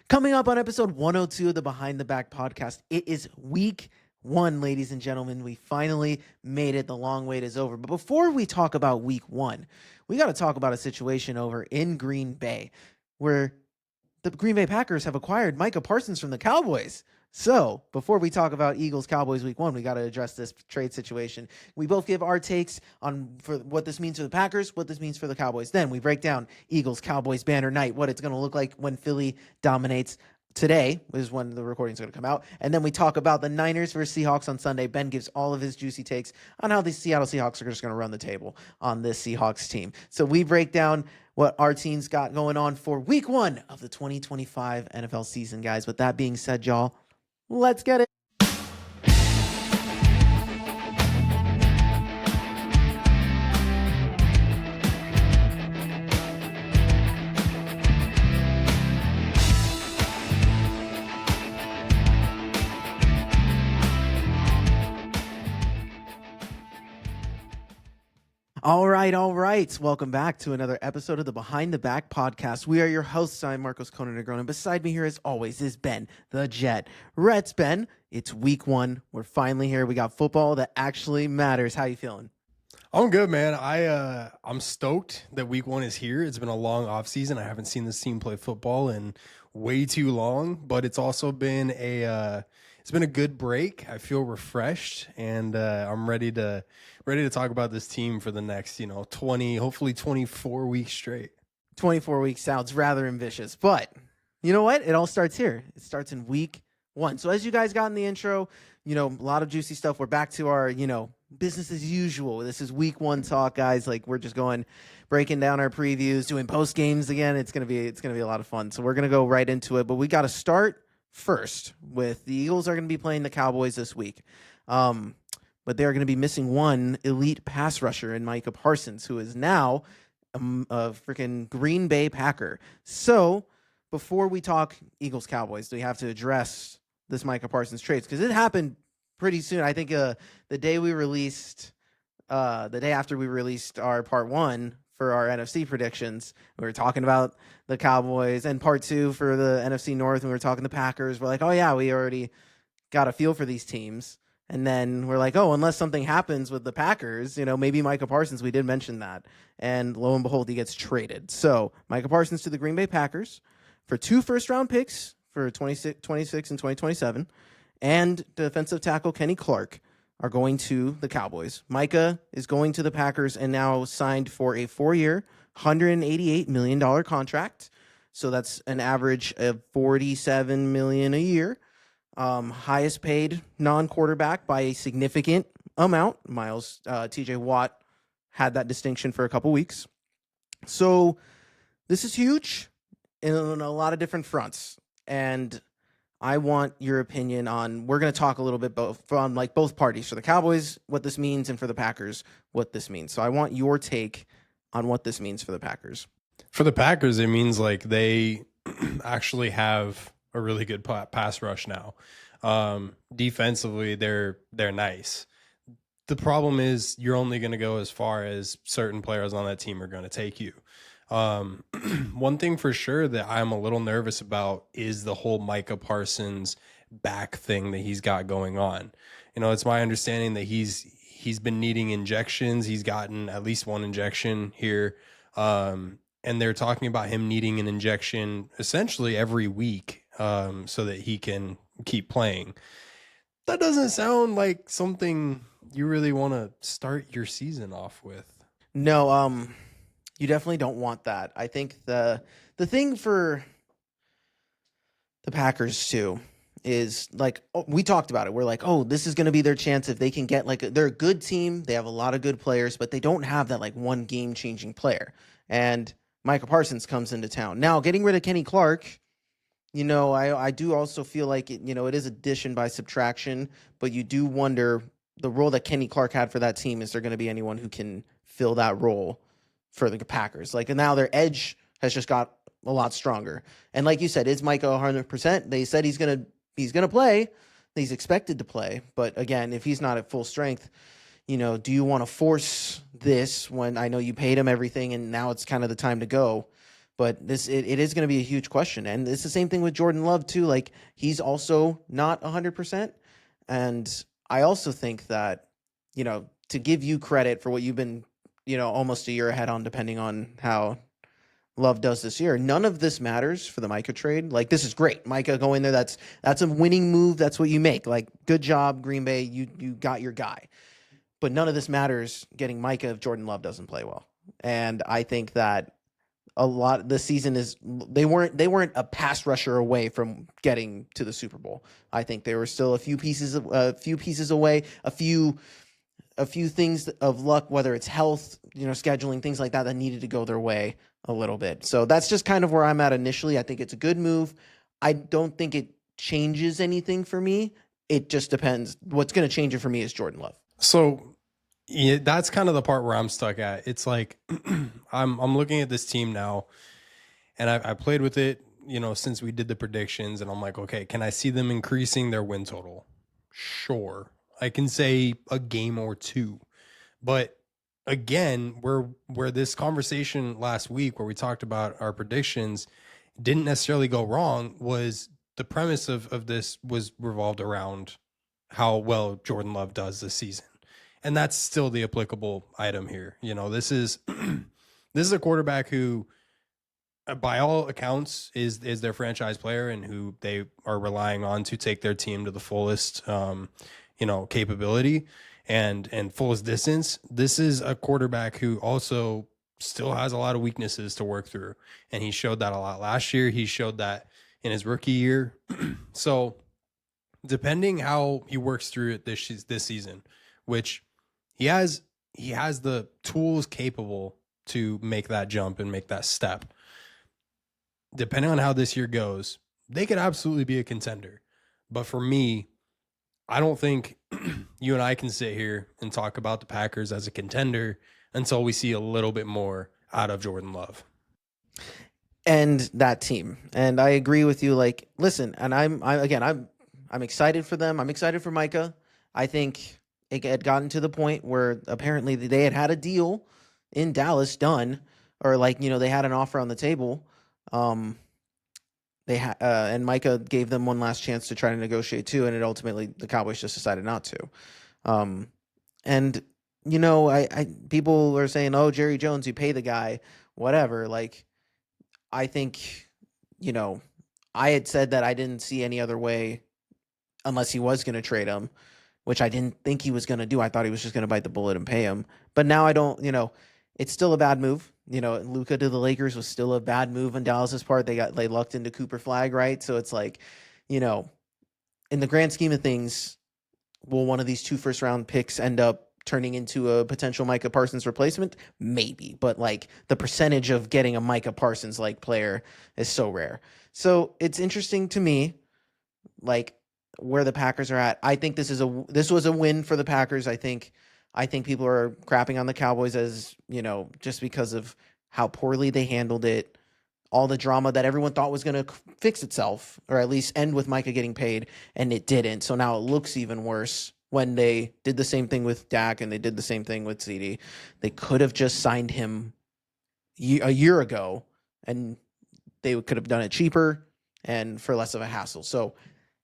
Coming up on episode 102 of the Behind the Back podcast, it is week one, ladies and gentlemen. We finally made it. The long wait is over. But before we talk about week one, we got to talk about a situation over in Green Bay where the Green Bay Packers have acquired Micah Parsons from the Cowboys. So before we talk about Eagles Cowboys week one, we got to address this trade situation. We both give our takes on for what this means for the Packers, what this means for the Cowboys. Then we break down Eagles Cowboys banner night, what it's going to look like when Philly dominates. Today is when the recording is going to come out. And then we talk about the Niners versus Seahawks on Sunday. Ben gives all of his juicy takes on how the Seattle Seahawks are just going to run the table on this Seahawks team. So we break down what our team's got going on for week one of the 2025 NFL season, guys. With that being said, y'all, let's get it. All right. Welcome back to another episode of the Behind the Back podcast. We are your hosts. I'm Marcos Conan Negron, and beside me here, as always, is Ben the Jet Rets. Ben, it's week one. We're finally here. We got football that actually matters. How you feeling? I'm good, man. I'm stoked that week one is here. It's been a long off season. I haven't seen this team play football in way too long, but it's also been a good break. I feel refreshed, and I'm ready to talk about this team for the next 20, hopefully 24 weeks straight. 24 weeks sounds rather ambitious, but you know what? It all starts here. It starts in week one. So as you guys got in the intro, a lot of juicy stuff. We're back to our business as usual. This is week one talk, guys. Like, we're just breaking down our previews, doing post games again. It's gonna be a lot of fun. So we're gonna go right into it, but we got to start first with the Eagles are going to be playing the Cowboys this week. But they're going to be missing one elite pass rusher in Micah Parsons, who is now a freaking Green Bay Packer. So before we talk Eagles Cowboys, we have to address this Micah Parsons trade because it happened pretty soon. I think the day after we released our part one for our NFC predictions, we were talking about the Cowboys, and part two for the NFC North, and we were talking the Packers. We're like, oh yeah, we already got a feel for these teams. And then we're like, oh, unless something happens with the Packers, maybe Micah Parsons, we did mention that. And lo and behold, he gets traded. So Micah Parsons to the Green Bay Packers for 2 first-round picks for 26 and 2027, and defensive tackle Kenny Clark are going to the Cowboys. Micah is going to the Packers and now signed for a 4-year, $188 million contract. So that's an average of $47 million a year. Highest paid non-quarterback by a significant amount. TJ Watt had that distinction for a couple weeks. So this is huge in a lot of different fronts. And I want your opinion on, we're going to talk a little bit from both parties. For the Cowboys, what this means, and for the Packers, what this means. So I want your take on what this means for the Packers. For the Packers, it means they actually have a really good pass rush now. Defensively, they're nice. The problem is you're only going to go as far as certain players on that team are going to take you. One thing for sure that I'm a little nervous about is the whole Micah Parsons back thing that he's got going on. It's my understanding that he's been needing injections. He's gotten at least one injection here. And they're talking about him needing an injection essentially every week, so that he can keep playing. That doesn't sound like something you really want to start your season off with. No, you definitely don't want that. I think the thing for the Packers too is we talked about it. We're like, oh, this is going to be their chance if they can get they're a good team. They have a lot of good players, but they don't have that one game changing player. And Micah Parsons comes into town. Now, getting rid of Kenny Clark, I do also feel like it is addition by subtraction, but you do wonder the role that Kenny Clark had for that team. Is there going to be anyone who can fill that role for the Packers? And now their edge has just got a lot stronger. And like you said, is Micah 100%? They said he's going to play. He's expected to play. But again, if he's not at full strength, do you want to force this when I know you paid him everything and now it's kind of the time to go? But it is going to be a huge question. And it's the same thing with Jordan Love too. Like, he's also not 100%. And I also think that, to give you credit for what you've been, almost a year ahead on, depending on how Love does this year, none of this matters for the Micah trade. Like, this is great. Micah going there. That's a winning move. That's what you make. Like, good job, Green Bay. You got your guy. But none of this matters getting Micah if Jordan Love doesn't play well. And I think that a lot this season is they weren't a pass rusher away from getting to the Super Bowl. I think they were still a few pieces away, a few things of luck, whether it's health, scheduling, things like that needed to go their way a little bit. So that's just kind of where I'm at initially. I think it's a good move. I don't think it changes anything for me. It just depends. What's going to change it for me is Jordan Love. So yeah, that's kind of the part where I'm stuck at. It's like I'm looking at this team now, and I played with it, since we did the predictions, and I'm like, okay, can I see them increasing their win total? Sure, I can say a game or two, but again, where this conversation last week where we talked about our predictions didn't necessarily go wrong was the premise of this was revolved around how well Jordan Love does this season. And that's still the applicable item here. This is this is a quarterback who, by all accounts, is their franchise player and who they are relying on to take their team to the fullest, capability and fullest distance. This is a quarterback who also still has a lot of weaknesses to work through, and he showed that a lot last year. He showed that in his rookie year. So, depending how he works through it this season, which he has the tools capable to make that jump and make that step. Depending on how this year goes, they could absolutely be a contender. But for me, I don't think you and I can sit here and talk about the Packers as a contender until we see a little bit more out of Jordan Love and that team. And I agree with you. Like, listen, and I'm excited for them. I'm excited for Micah. I think it had gotten to the point where apparently they had a deal in Dallas done, or they had an offer on the table. And Micah gave them one last chance to try to negotiate too, and it ultimately the Cowboys just decided not to. And I people are saying, "Oh, Jerry Jones, you pay the guy, whatever." Like, I think, I had said that I didn't see any other way unless he was going to trade him, which I didn't think he was going to do. I thought he was just going to bite the bullet and pay him. But now I don't, it's still a bad move. Luka to the Lakers was still a bad move on Dallas's part. They lucked into Cooper Flag, right? So it's like, in the grand scheme of things, will one of these 2 first-round picks end up turning into a potential Micah Parsons replacement? Maybe, but the percentage of getting a Micah Parsons player is so rare. So it's interesting to me, where the Packers are at. I think this was a win for the Packers. I think people are crapping on the Cowboys as, just because of how poorly they handled it, all the drama that everyone thought was going to fix itself, or at least end with Micah getting paid, and it didn't. So now it looks even worse when they did the same thing with Dak and they did the same thing with CD. They could have just signed him a year ago, and they could have done it cheaper and for less of a hassle. So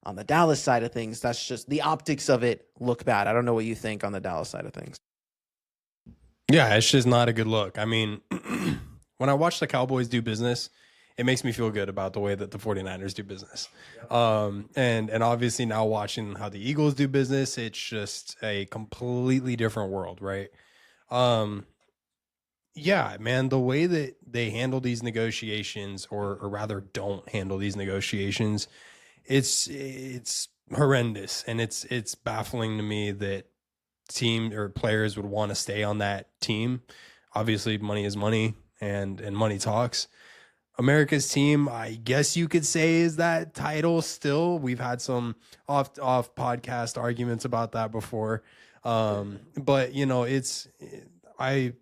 on the Dallas side of things, that's just the optics of it look bad. I don't know what you think on the Dallas side of things. Yeah, it's just not a good look. I mean, when I watch the Cowboys do business, it makes me feel good about the way that the 49ers do business. And obviously now watching how the Eagles do business, it's just a completely different world, right? Yeah, man, the way that they handle these negotiations, or rather don't handle these negotiations, it's horrendous, and it's baffling to me that team or players would want to stay on that team. Obviously, money is money, and money talks. America's team, I guess you could say, is that title still. We've had some off podcast arguments about that before. But I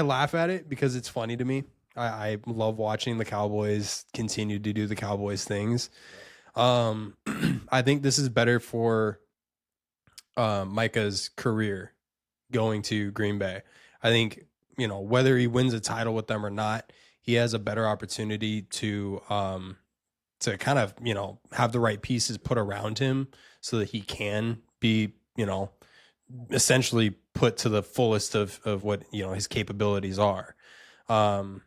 laugh at it because it's funny to me. I love watching the Cowboys continue to do the Cowboys things. I think this is better for Micah's career going to Green Bay. I think, whether he wins a title with them or not, he has a better opportunity to kind of, have the right pieces put around him so that he can be, essentially put to the fullest of what, his capabilities are. And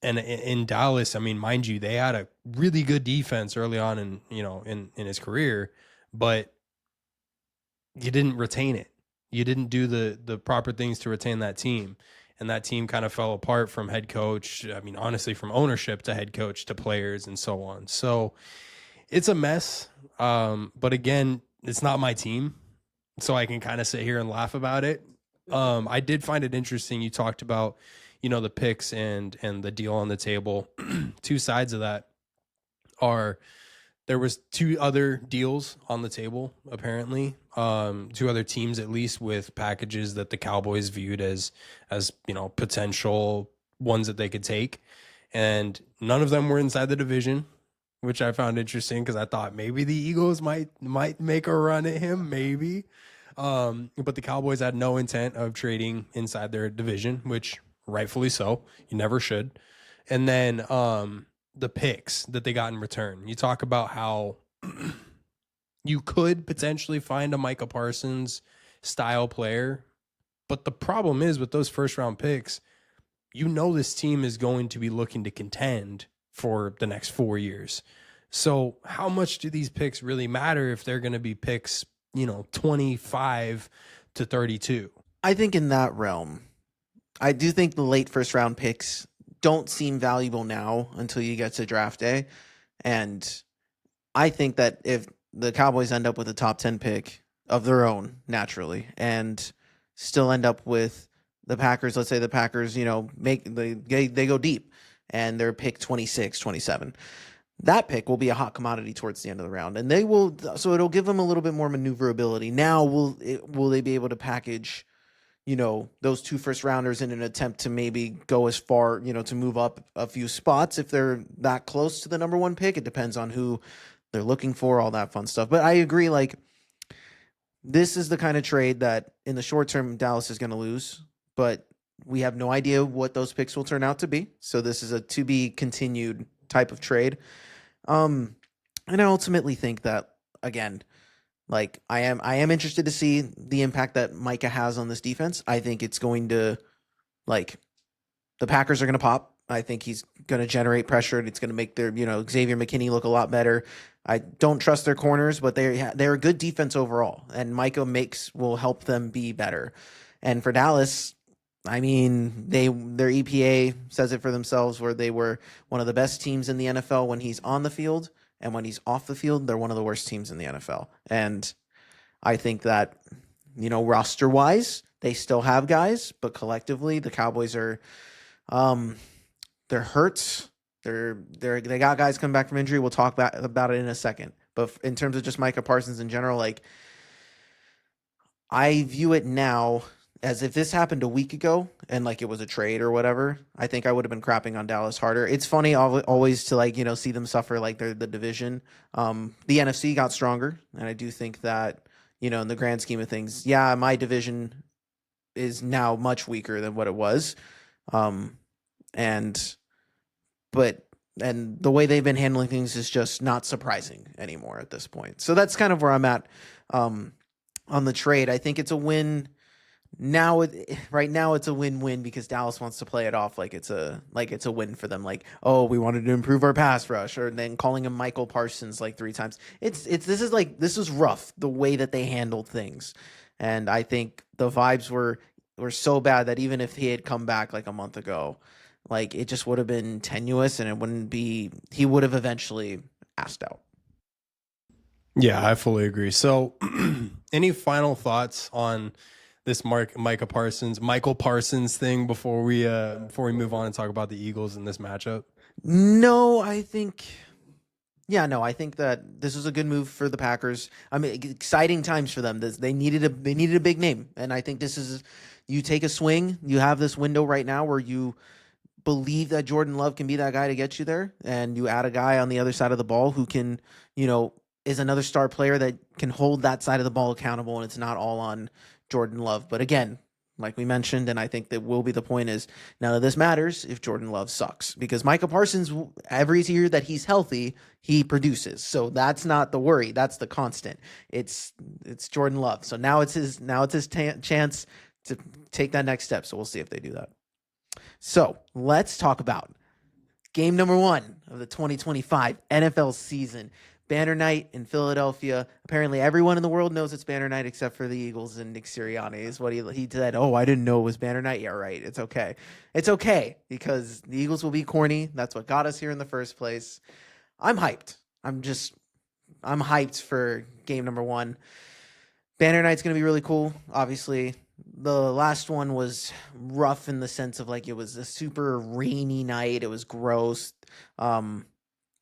in Dallas, I mean, mind you, they had a really good defense early on in his career, but you didn't retain it. You didn't do the proper things to retain that team. And that team kind of fell apart from head coach. I mean, honestly, from ownership to head coach to players and so on. So it's a mess. But again, it's not my team. So I can kind of sit here and laugh about it. I did find it interesting. You talked about, the picks and the deal on the table. Two sides of that are there was two other deals on the table, apparently. Two other teams, at least, with packages that the Cowboys viewed as potential ones that they could take. And none of them were inside the division, which I found interesting because I thought maybe the Eagles might make a run at him, maybe. But the Cowboys had no intent of trading inside their division, which rightfully so. You never should. And then the picks that they got in return. You talk about how you could potentially find a Micah Parsons style player, but the problem is with those first round picks, this team is going to be looking to contend for the next 4 years. So how much do these picks really matter if they're going to be picks, 25 to 32? I think in that realm, I do think the late first round picks don't seem valuable now until you get to draft day. And I think that if the Cowboys end up with a top 10 pick of their own naturally and still end up with the Packers, let's say the Packers, they go deep and they're pick 26, 27. That pick will be a hot commodity towards the end of the round, and so it'll give them a little bit more maneuverability. Now, will they be able to package, those two first rounders in an attempt to maybe go as far, to move up a few spots if they're that close to the number one pick? It depends on who they're looking for, all that fun stuff. But I agree, this is the kind of trade that in the short term Dallas is going to lose, but we have no idea what those picks will turn out to be. So this is a to be continued type of trade. And I ultimately think that, again, I am interested to see the impact that Micah has on this defense. I think it's going to, the Packers are going to pop. I think he's going to generate pressure, and it's going to make their, Xavier McKinney look a lot better. I don't trust their corners, but they're a good defense overall, and Micah will help them be better. And for Dallas, I mean, their EPA says it for themselves, where they were one of the best teams in the NFL when he's on the field, and when he's off the field, they're one of the worst teams in the NFL. And I think that, roster-wise, they still have guys, but collectively, the Cowboys are, they're hurt. They got guys coming back from injury. We'll talk about it in a second. But in terms of just Micah Parsons in general, I view it now as if this happened a week ago and it was a trade or whatever, I think I would have been crapping on Dallas harder. It's funny always to see them suffer they're the division. The NFC got stronger, and I do think that, in the grand scheme of things, yeah, my division is now much weaker than what it was. And the way they've been handling things is just not surprising anymore at this point. So that's kind of where I'm at on the trade. I think it's a win. Right now it's a win-win because Dallas wants to play it off like it's a win for them. We wanted to improve our pass rush, or then calling him Michael Parsons 3 times. This is rough the way that they handled things, and I think the vibes were so bad that even if he had come back a month ago, it just would have been tenuous, and it wouldn't be. He would have eventually asked out. Yeah, I fully agree. So, any final thoughts on this Michael Parsons thing before we move on and talk about the Eagles in this matchup? No, I think that this was a good move for the Packers. I mean, exciting times for them. They needed a big name, and I think this is, you take a swing. You have this window right now where you believe that Jordan Love can be that guy to get you there, and you add a guy on the other side of the ball who can, is another star player that can hold that side of the ball accountable, and it's not all on Jordan Love. But again, like we mentioned, and I think that will be the point is none of this matters if Jordan Love sucks, because Micah Parsons, every year that he's healthy, he produces. So that's not the worry. That's the constant. It's Jordan Love. So now it's his chance to take that next step. So we'll see if they do that. So let's talk about game number 1 of the 2025 NFL season. Banner night in Philadelphia. Apparently, everyone in the world knows it's Banner night except for the Eagles and Nick Sirianni. Is what he said. Oh, I didn't know it was Banner night. Yeah, right. It's okay. It's okay because the Eagles will be corny. That's what got us here in the first place. I'm hyped. I'm hyped for game number 1. Banner night's gonna be really cool. Obviously, the last one was rough in the sense of like it was a super rainy night. It was gross.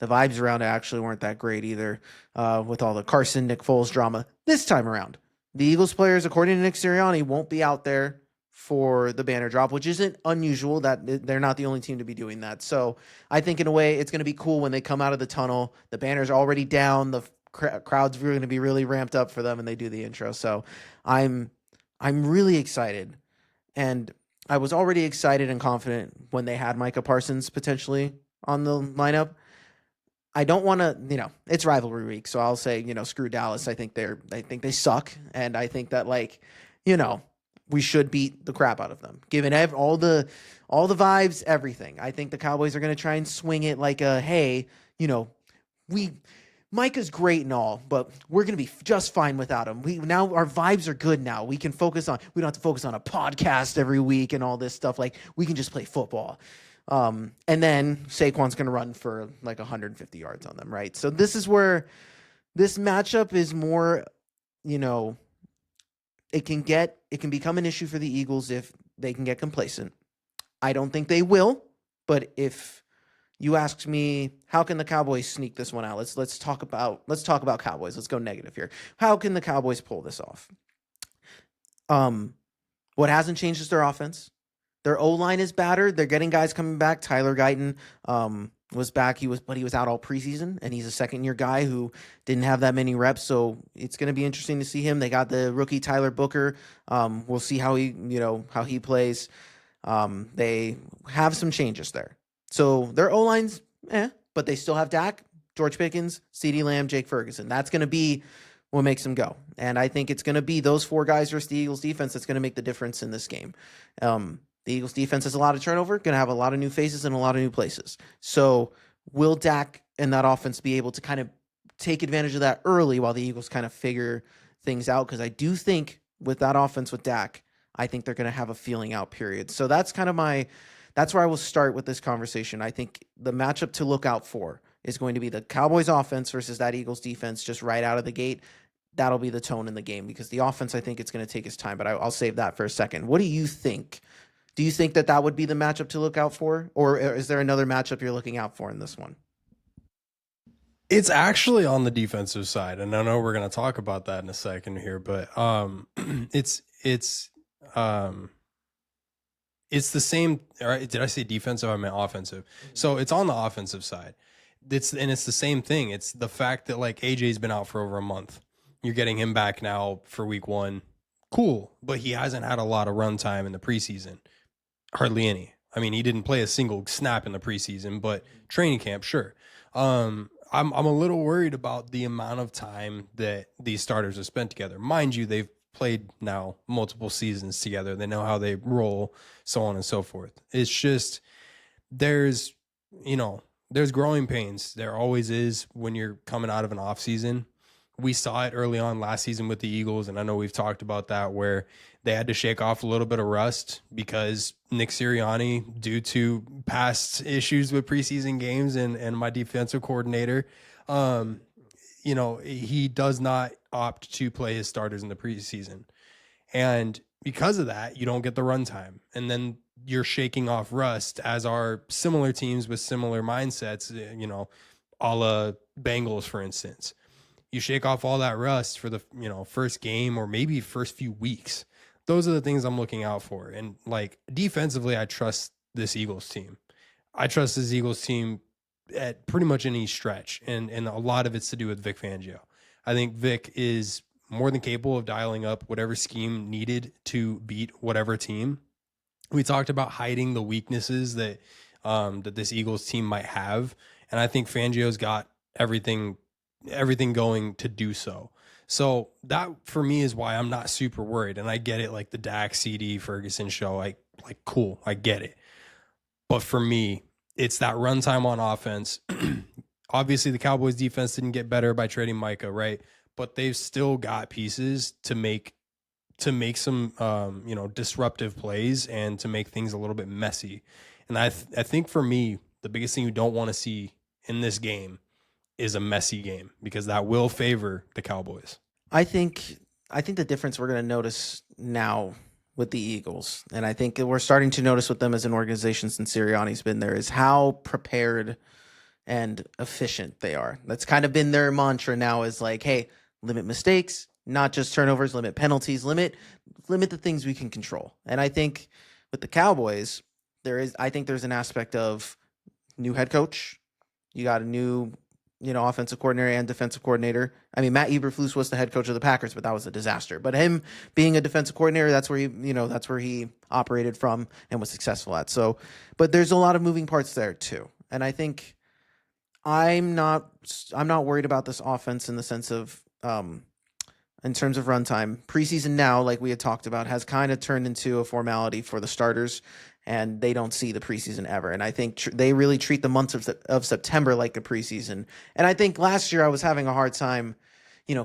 The vibes around it actually weren't that great either, with all the Carson, Nick Foles drama. This time around, the Eagles players, according to Nick Sirianni, won't be out there for the banner drop, which isn't unusual. That they're not the only team to be doing that. So I think in a way it's going to be cool when they come out of the tunnel. The banner's already down. The crowd's going to be really ramped up for them, and they do the intro. So I'm really excited, and I was already excited and confident when they had Micah Parsons potentially on the lineup. I don't want to, it's rivalry week, so I'll say, screw Dallas. I think they suck, and I think that we should beat the crap out of them, given all the vibes, everything. I think the Cowboys are going to try and swing it like hey, Micah's great and all, but we're going to be just fine without him. Now our vibes are good now. We don't have to focus on a podcast every week and all this stuff. Like, we can just play football. And then Saquon's going to run for like 150 yards on them, right? So this is where this matchup is more, it can become an issue for the Eagles if they can get complacent. I don't think they will, but if you asked me, how can the Cowboys sneak this one out? Let's talk about Cowboys. Let's go negative here. How can the Cowboys pull this off? What hasn't changed is their offense. Their O-line is battered. They're getting guys coming back. Tyler Guyton was back. He was out all preseason, and he's a second-year guy who didn't have that many reps. So it's going to be interesting to see him. They got the rookie Tyler Booker. We'll see how he plays. They have some changes there. So their O-line's but they still have Dak, George Pickens, CeeDee Lamb, Jake Ferguson. That's going to be what makes them go. And I think it's going to be those 4 guys versus the Eagles defense that's going to make the difference in this game. The Eagles defense has a lot of turnover, going to have a lot of new faces in a lot of new places. So will Dak and that offense be able to kind of take advantage of that early while the Eagles kind of figure things out? Because I do think with that offense with Dak, I think they're going to have a feeling out period. So that's kind of that's where I will start with this conversation. I think the matchup to look out for is going to be the Cowboys offense versus that Eagles defense just right out of the gate. That'll be the tone in the game, because the offense, I think it's going to take its time, but I'll save that for a second. What do you think? Do you think that would be the matchup to look out for? Or is there another matchup you're looking out for in this one? It's actually on the defensive side, and I know we're going to talk about that in a second here, but it's the same. Did I say defensive? I meant offensive. So it's on the offensive side. It's the same thing. It's the fact that like AJ's been out for over a month. You're getting him back now for week 1. Cool, but he hasn't had a lot of run time in the preseason. Hardly any. I mean, he didn't play a single snap in the preseason, but training camp, sure. I'm a little worried about the amount of time that these starters have spent together. Mind you, they've played now multiple seasons together. They know how they roll, so on and so forth. It's just there's growing pains. There always is when you're coming out of an off season. We saw it early on last season with the Eagles, and I know we've talked about that, where they had to shake off a little bit of rust because Nick Sirianni, due to past issues with preseason games and my defensive coordinator, he does not opt to play his starters in the preseason. And because of that, you don't get the runtime. And then you're shaking off rust, as are similar teams with similar mindsets, a la Bengals, for instance. You shake off all that rust for the first game or maybe first few weeks. Those are the things I'm looking out for. And like defensively, I trust this Eagles team. I trust this Eagles team at pretty much any stretch, and a lot of it's to do with Vic Fangio. I think Vic is more than capable of dialing up whatever scheme needed to beat whatever team. We talked about hiding the weaknesses that that this Eagles team might have, and I think Fangio's got everything going to do so. So that for me is why I'm not super worried. And I get it, like the Dak, CD, Ferguson show, like cool, I get it. But for me, it's that runtime on offense. Obviously, the Cowboys defense didn't get better by trading Micah, right? But they've still got pieces to make some disruptive plays and to make things a little bit messy. And I think for me, the biggest thing you don't want to see in this game is a messy game, because that will favor the Cowboys. I think the difference we're going to notice now with the Eagles, and I think we're starting to notice with them as an organization since Sirianni's been there, is how prepared and efficient they are. That's kind of been their mantra now, is like, hey, limit mistakes, not just turnovers, limit penalties, limit the things we can control. And I think with the Cowboys, there's an aspect of new head coach. You got a new offensive coordinator and defensive coordinator. I mean, Matt Eberflus was the head coach of the Packers, but that was a disaster. But him being a defensive coordinator, that's where he operated from and was successful at. So, but there's a lot of moving parts there too. And I think I'm not worried about this offense in the sense of, in terms of runtime. Preseason now, like we had talked about, has kind of turned into a formality for the starters, and they don't see the preseason ever. And I think they really treat the months of September like the preseason. And I think last year I was having a hard time,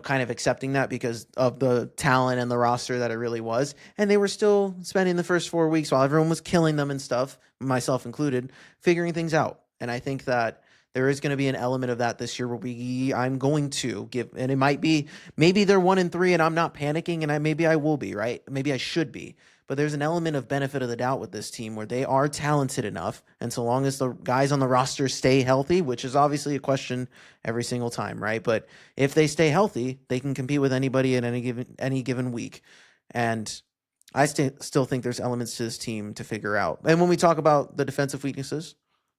kind of accepting that because of the talent and the roster that it really was. And they were still spending the first 4 weeks while everyone was killing them and stuff, myself included, figuring things out. And I think that there is going to be an element of that this year where I'm going to give, and it might be, maybe they're 1-3 and I'm not panicking, and maybe I will be, right? Maybe I should be. But there's an element of benefit of the doubt with this team where they are talented enough, and so long as the guys on the roster stay healthy, which is obviously a question every single time, right? But if they stay healthy, they can compete with anybody in any given week. And I still think there's elements to this team to figure out. And when we talk about the defensive weaknesses,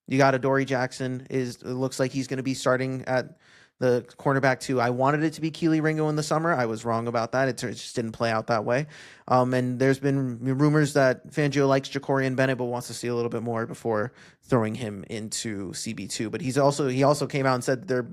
you got Adoree Jackson. It looks like he's going to be starting at the cornerback too. I wanted it to be Keely Ringo in the summer. I was wrong about that. It just didn't play out that way. And there's been rumors that Fangio likes Jacorian Bennett, but wants to see a little bit more before throwing him into CB2. But he also came out and said there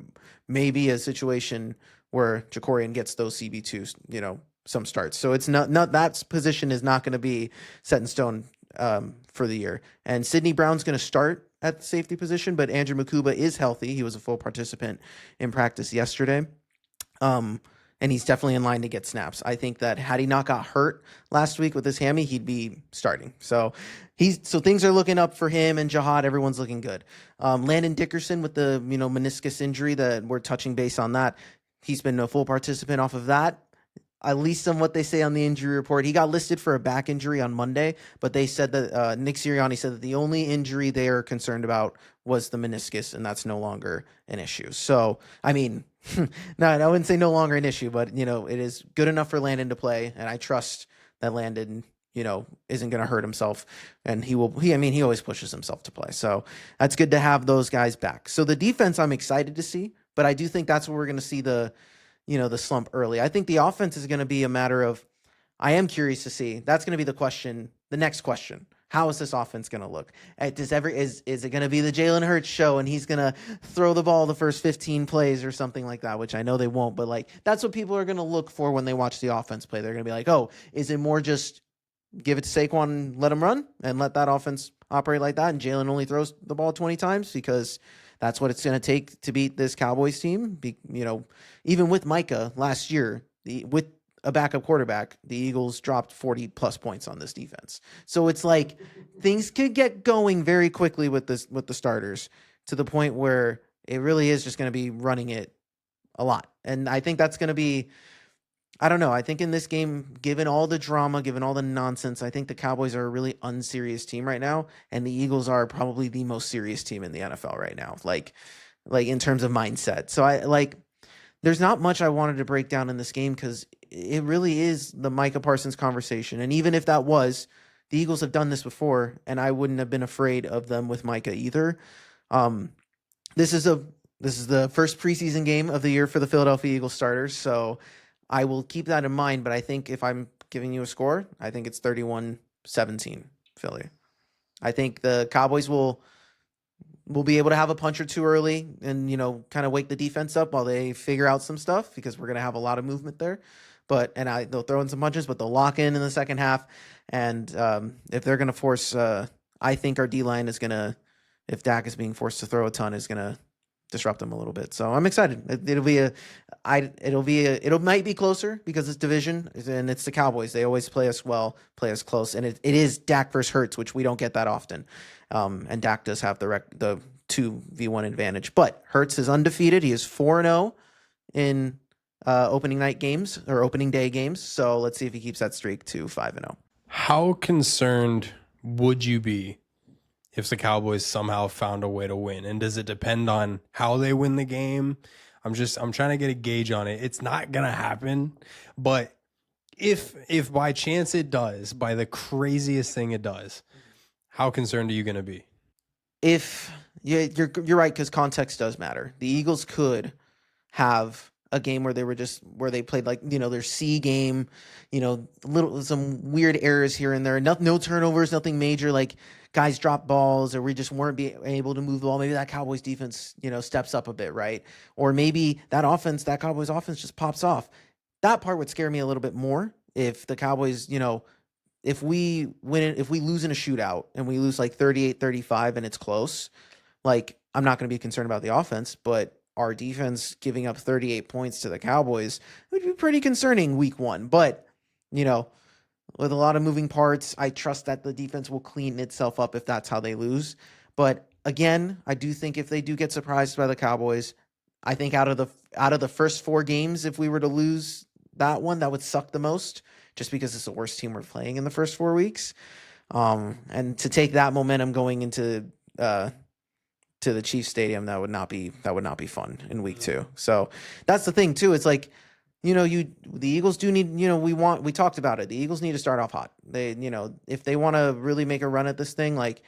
may be a situation where Jacorian gets those CB2s, some starts. So it's not that position is not going to be set in stone for the year. And Sidney Brown's going to start at the safety position, but Andrew Makuba is healthy. He was a full participant in practice yesterday. And he's definitely in line to get snaps. I think that had he not got hurt last week with his hammy, he'd be starting. So things are looking up for him and Jihad. Everyone's looking good. Landon Dickerson with the meniscus injury, that we're touching base on that. He's been a full participant off of that. At least on what they say on the injury report. He got listed for a back injury on Monday, but they said that Nick Sirianni said that the only injury they are concerned about was the meniscus, and that's no longer an issue. So, I mean, no, I wouldn't say no longer an issue, but, it is good enough for Landon to play, and I trust that Landon, isn't going to hurt himself, and he always pushes himself to play. So that's good to have those guys back. So the defense I'm excited to see, but I do think that's where we're going to see the slump early. I think the offense is going to be a matter of, I am curious to see. That's going to be the next question. How is this offense going to look? Is it going to be the Jalen Hurts show and he's going to throw the ball the first 15 plays or something like that, which I know they won't, but that's what people are going to look for when they watch the offense play. They're going to be like, oh, is it more just give it to Saquon and let him run and let that offense operate like that, and Jalen only throws the ball 20 times because that's what it's going to take to beat this Cowboys team. Even with Micah last year, with a backup quarterback, the Eagles dropped 40+ points on this defense. So it's like things could get going very quickly with the starters, to the point where it really is just going to be running it a lot. And I think that's going to be, I don't know. I think in this game, given all the drama, given all the nonsense, I think the Cowboys are a really unserious team right now, and the Eagles are probably the most serious team in the NFL right now, like in terms of mindset. So there's not much I wanted to break down in this game, because it really is the Micah Parsons conversation. And even if that was, the Eagles have done this before, and I wouldn't have been afraid of them with Micah either. This is the first preseason game of the year for the Philadelphia Eagles starters, so I will keep that in mind, but I think if I'm giving you a score, I think it's 31-17 Philly. I think the Cowboys will be able to have a punch or two early and, kind of wake the defense up while they figure out some stuff, because we're going to have a lot of movement there. They'll throw in some punches, but they'll lock in the second half. And if they're going to force, I think our D-line is going to, if Dak is being forced to throw a ton, is going to disrupt them a little bit. So I'm excited. It might be closer because it's division and it's the Cowboys. They always play us well, play us close. And it is Dak versus Hurts, which we don't get that often. And Dak does have the 2v1 advantage, but Hurts is undefeated. He is 4-0 in opening day games. So let's see if he keeps that streak to 5-0. How concerned would you be if the Cowboys somehow found a way to win? And does it depend on how they win the game? I'm trying to get a gauge on it. It's not going to happen, but if by chance it does, by the craziest thing it does, how concerned are you going to be? You're right, because context does matter. The Eagles could have a game where they played their C game, some weird errors here and there, no turnovers, nothing major, like guys drop balls, or we just weren't able to move the ball. Maybe that Cowboys defense, steps up a bit, right? Or maybe that Cowboys offense just pops off. That part would scare me a little bit more if the Cowboys, if we lose in a shootout and we lose like 38-35 and it's close, like I'm not going to be concerned about the offense, but our defense giving up 38 points to the Cowboys would be pretty concerning week one. But, with a lot of moving parts, I trust that the defense will clean itself up if that's how they lose. But again, I do think if they do get surprised by the Cowboys, I think out of the first 4 games, if we were to lose that one, that would suck the most, just because it's the worst team we're playing in the first 4 weeks. And to take that momentum going into to the Chiefs Stadium, that would not be fun in week 2. So that's the thing too. It's like, the Eagles do need, we talked about it. The Eagles need to start off hot. They, if they want to really make a run at this thing, like,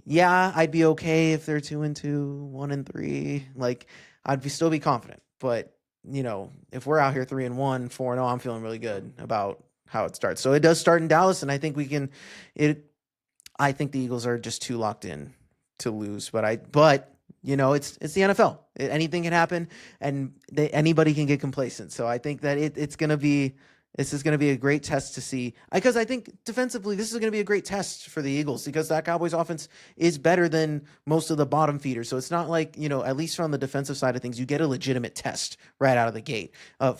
yeah, I'd be okay if they're 2-2, 1-3. Like, still be confident. But, if we're out here 3-1, 4-0, I'm feeling really good about how it starts. So it does start in Dallas, and I think I think the Eagles are just too locked in to lose. But it's the NFL. Anything can happen, and anybody can get complacent. So I think that this is going to be a great test to see, because I think defensively this is going to be a great test for the Eagles, because that Cowboys offense is better than most of the bottom feeders. So it's not like, at least from the defensive side of things, you get a legitimate test right out of the gate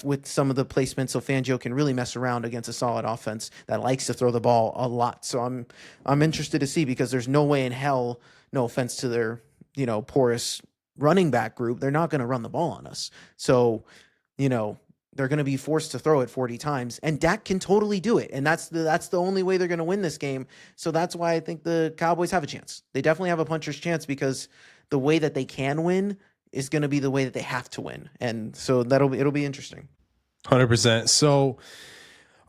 with some of the placements. So Fangio can really mess around against a solid offense that likes to throw the ball a lot. So I'm interested to see, because there's no way in hell, no offense to their porous running back group, they're not going to run the ball on us. So, they're going to be forced to throw it 40 times, and Dak can totally do it. And that's the only way they're going to win this game. So that's why I think the Cowboys have a chance. They definitely have a puncher's chance, because the way that they can win is going to be the way that they have to win. And so it'll be interesting. 100%. So,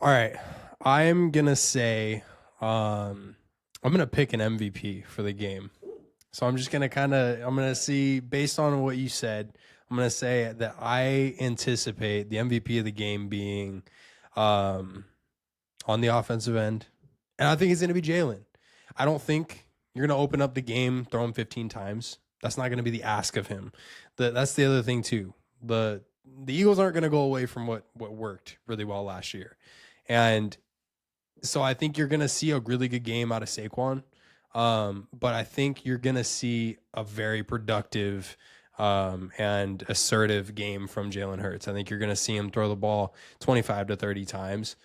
all right, I'm going to say, I'm going to pick an MVP for the game. So I'm just going to I'm going to see, based on what you said, I'm going to say that I anticipate the MVP of the game being on the offensive end. And I think it's going to be Jalen. I don't think you're going to open up the game, throw him 15 times. That's not going to be the ask of him. That's the other thing too. The Eagles aren't going to go away from what worked really well last year. And so I think you're going to see a really good game out of Saquon. But I think you're going to see a very productive and assertive game from Jalen Hurts. I think you're going to see him throw the ball 25 to 30 times,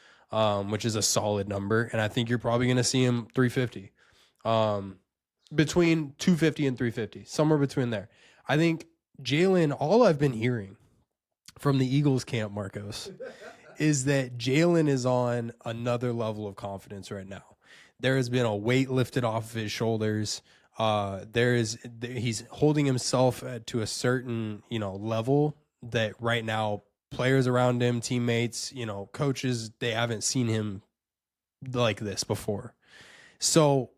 which is a solid number. And I think you're probably going to see him 350, between 250 and 350, somewhere between there. I think Jalen, all I've been hearing from the Eagles camp, Marcos, is that Jalen is on another level of confidence right now. There has been a weight lifted off of his shoulders. He's holding himself to a certain, level that right now players around him, teammates, coaches, they haven't seen him like this before. So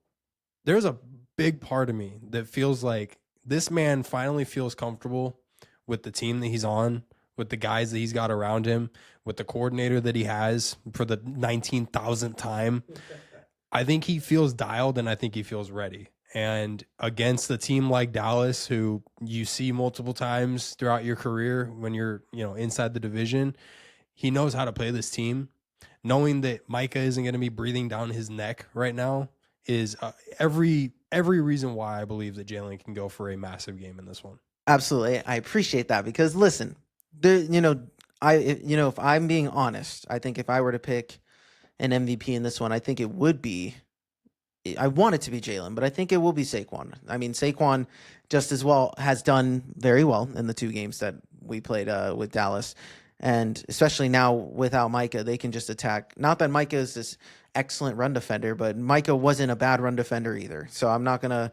there's a big part of me that feels like this man finally feels comfortable with the team that he's on, with the guys that he's got around him, with the coordinator that he has for the 19,000th time. I think he feels dialed, and I think he feels ready. And against a team like Dallas, who you see multiple times throughout your career when you're, inside the division, he knows how to play this team. Knowing that Micah isn't going to be breathing down his neck right now is every reason why I believe that Jalen can go for a massive game in this one. Absolutely. I appreciate that because listen, if I'm being honest, I think if I were to pick an MVP in this one, I think it would be, I want it to be Jalen, but I think it will be Saquon. I mean, Saquon just as well has done very well in the 2 games that we played with Dallas. And especially now without Micah, they can just attack. Not that Micah is this excellent run defender, but Micah wasn't a bad run defender either. So I'm not going to,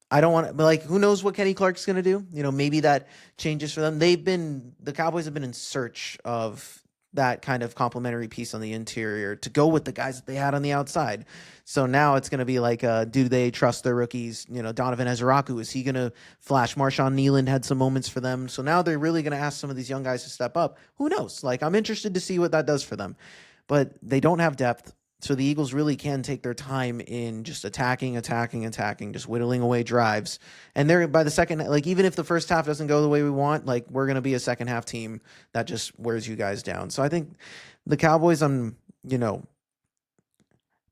I don't want to, but who knows what Kenny Clark's going to do? Maybe that changes for them. The Cowboys have been in search of that kind of complementary piece on the interior to go with the guys that they had on the outside. So now it's going to be do they trust their rookies? Donovan Ezraku, is he going to flash? Marshawn Nealand had some moments for them. So now they're really going to ask some of these young guys to step up. Who knows? I'm interested to see what that does for them. But they don't have depth. So the Eagles really can take their time in just attacking, just whittling away drives. And they're by the second, even if the first half doesn't go the way we want, we're going to be a second half team that just wears you guys down. So I think the Cowboys,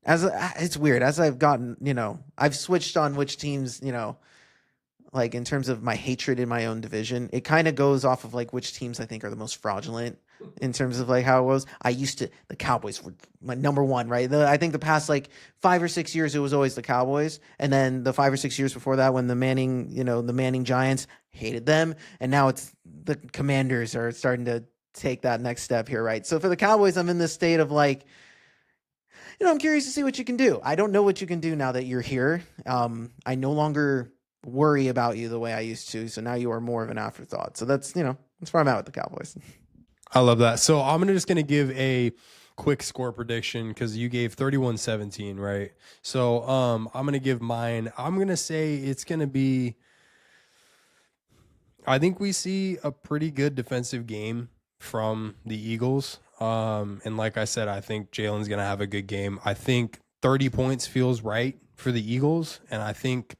it's weird as I've gotten, I've switched on which teams, in terms of my hatred in my own division, it kind of goes off of which teams I think are the most fraudulent in terms of how it was. The Cowboys were my number one, right? I think the past 5 or 6 years, it was always the Cowboys. And then the 5 or 6 years before that, when the Manning Giants, hated them. And now it's the Commanders are starting to take that next step here, right? So for the Cowboys, I'm in this state of I'm curious to see what you can do. I don't know what you can do now that you're here. I no longer worry about you the way I used to. So now you are more of an afterthought. So that's where I'm at with the Cowboys. I love that. So I'm just going to give a quick score prediction because you gave 31-17, right? So I'm going to give mine. I'm going to say it's going to be, I think we see a pretty good defensive game from the Eagles. And like I said, I think Jalen's going to have a good game. I think 30 points feels right for the Eagles. And I think,